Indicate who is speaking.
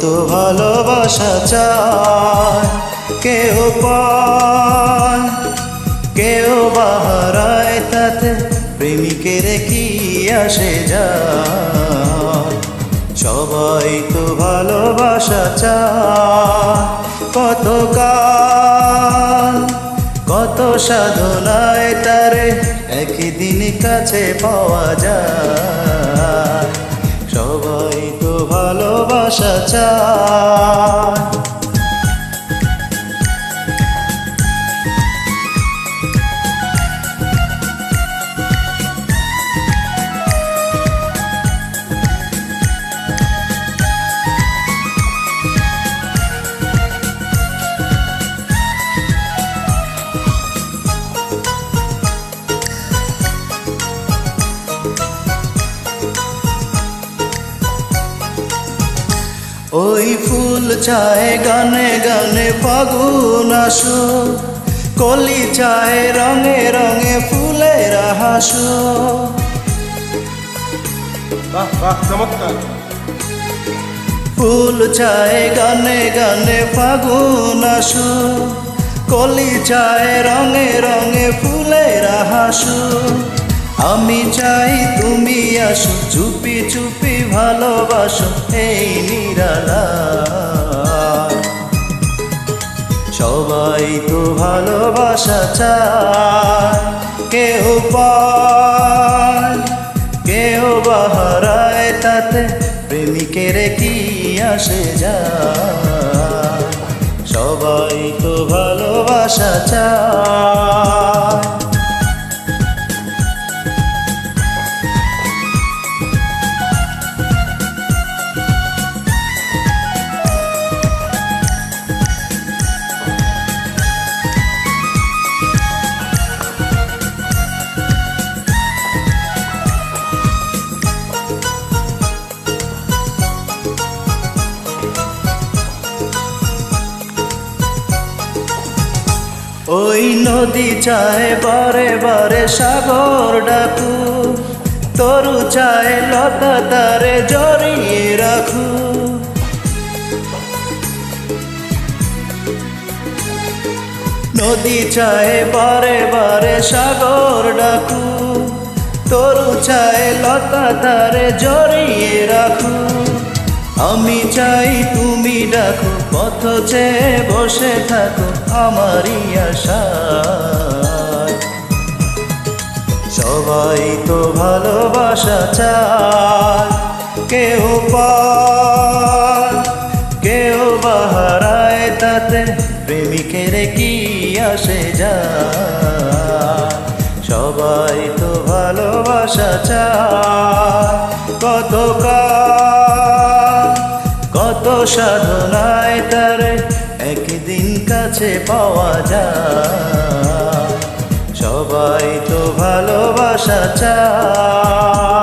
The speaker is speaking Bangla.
Speaker 1: তো ভালোবাসা চায়, কেউ পায় কেউ বাহারায়, তাতে প্রেমিকের কি আসে যায়। সবাই তো ভালোবাসা চায়, কত কাল কত সাধনায় তারে একদিন কাছে পাওয়া যায়। সবাই তো ভালোবাসা চায়। ওই ফুল চায় গানে গানে ফাগুন আসো, কলি চায় রঙে রঙে ফুলের হাসো।
Speaker 2: বাহ বাহ, চমৎকার।
Speaker 1: ফুল চায় গানে গানে ফাগুন আসো, কলি চায় রঙে রঙে ফুলের হাসো। আমি চাই তুমি আসো, চুপি চুপি ভালোবাসো এই নিরালায়। সবাই তো ভালোবাসা চায়, কেউ পায় কেউ বাহারায়, তাতে প্রেমিকের কি আসে যায়। সবাই তো ভালোবাসা চায়। ওই নদী চায় বারে বারে সাগর ডাকু, তরু চায় লতা তারে জড়িয়ে রাখু। নদী চায় বারে বারে সাগর ডাকু, তরু চায় লতা তারে জড়িয়ে রাখু। আমি চাই তুমি ডাকো, পথ চেয়ে বসে থাকো আমারই আশায়। সবাই তো ভালোবাসা চায়, কেউ পায় কেউ বাহারায়, তাতে প্রেমিকের কি আসে যায়। সবাই তো ভালোবাসা চায়, কত কত সাধনায় তারে একদিন কাছে পাওয়া যায়। সবাই তো ভালোবাসা চায়।